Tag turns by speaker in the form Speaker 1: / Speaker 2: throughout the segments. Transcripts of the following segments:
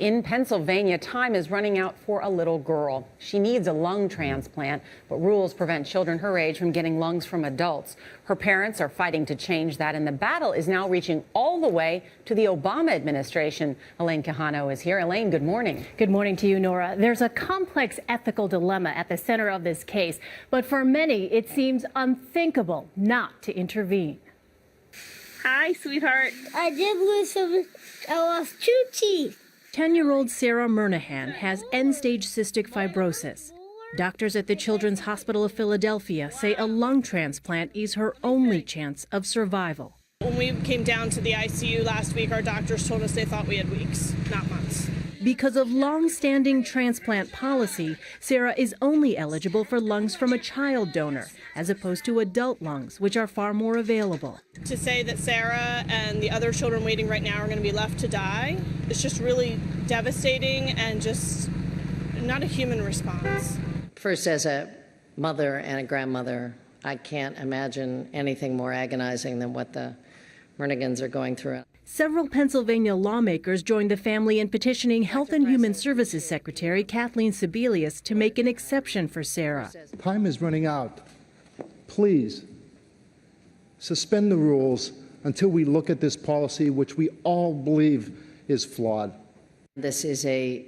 Speaker 1: In Pennsylvania, time is running out for a little girl. She needs a lung transplant, but rules prevent children her age from getting lungs from adults. Her parents are fighting to change that, and the battle is now reaching all the way to the Obama administration. Elaine Quijano is here. Elaine, good morning.
Speaker 2: Good morning to you, Nora. There's a complex ethical dilemma at the center of this case, but for many, it seems unthinkable not to intervene.
Speaker 3: Hi, sweetheart.
Speaker 4: I lost 2 teeth.
Speaker 2: 10-year-old Sarah Murnahan has end-stage cystic fibrosis. Doctors at the Children's Hospital of Philadelphia say a lung transplant is her only chance of survival.
Speaker 3: When we came down to the ICU last week, our doctors told us they thought we had weeks, not months.
Speaker 2: Because of long-standing transplant policy, Sarah is only eligible for lungs from a child donor, as opposed to adult lungs, which are far more available.
Speaker 3: To say that Sarah and the other children waiting right now are going to be left to die, it's just really devastating and just not a human response.
Speaker 5: First, as a mother and a grandmother, I can't imagine anything more agonizing than what the Murnagans are going through.
Speaker 2: Several Pennsylvania lawmakers joined the family in petitioning Health and Human Services Secretary Kathleen Sebelius to make an exception for Sarah.
Speaker 6: Time is running out. Please suspend the rules until we look at this policy, which we all believe is flawed.
Speaker 5: This is a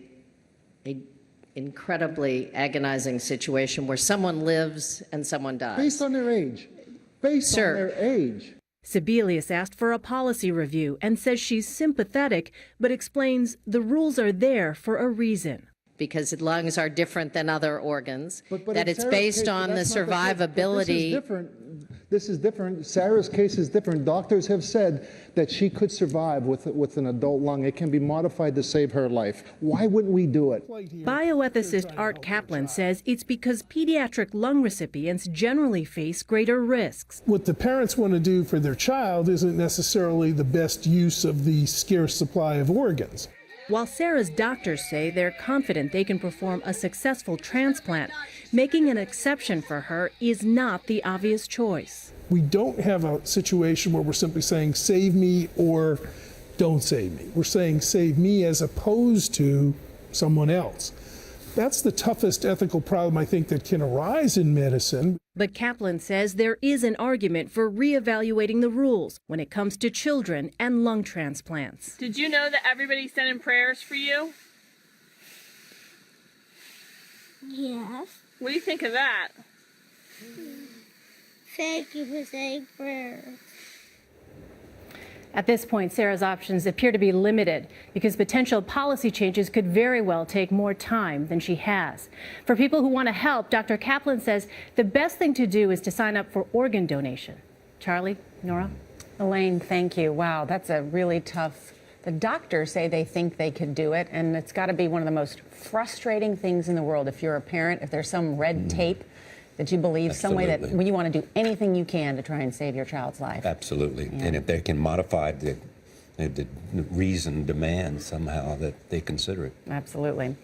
Speaker 5: incredibly agonizing situation where someone lives and someone dies.
Speaker 6: Based on their age. Based on their age.
Speaker 2: Sebelius asked for a policy review and says she's sympathetic, but explains the rules are there for a reason.
Speaker 5: Because lungs are different than other organs, that it's
Speaker 6: Sarah's
Speaker 5: based
Speaker 6: case,
Speaker 5: on the survivability.
Speaker 6: This is different. Sarah's case is different. Doctors have said that she could survive with an adult lung. It can be modified to save her life. Why wouldn't we do it?
Speaker 2: Bioethicist Art Kaplan says it's because pediatric lung recipients generally face greater risks.
Speaker 7: What the parents want to do for their child isn't necessarily the best use of the scarce supply of organs.
Speaker 2: While Sarah's doctors say they're confident they can perform a successful transplant, making an exception for her is not the obvious choice.
Speaker 7: We don't have a situation where we're simply saying save me or don't save me. We're saying save me as opposed to someone else. That's the toughest ethical problem I think that can arise in medicine.
Speaker 2: But Kaplan says there is an argument for reevaluating the rules when it comes to children and lung transplants.
Speaker 3: Did you know that everybody's sending prayers for you?
Speaker 4: Yes.
Speaker 3: What do you think of that?
Speaker 4: Thank you for saying prayers.
Speaker 2: At this point, Sarah's options appear to be limited because potential policy changes could very well take more time than she has. For people who want to help, Dr. Kaplan says the best thing to do is to sign up for organ donation. Charlie, Nora?
Speaker 1: Elaine, thank you. Wow, that's a really tough. The doctors say they think they could do it, and it's got to be one of the most frustrating things in the world. If you're a parent, if there's some red tape that you believe, some way that you want to do anything you can to try and save your child's life.
Speaker 8: Absolutely.
Speaker 1: Yeah.
Speaker 8: And if they can modify the reason demand somehow, that they consider it.
Speaker 1: Absolutely.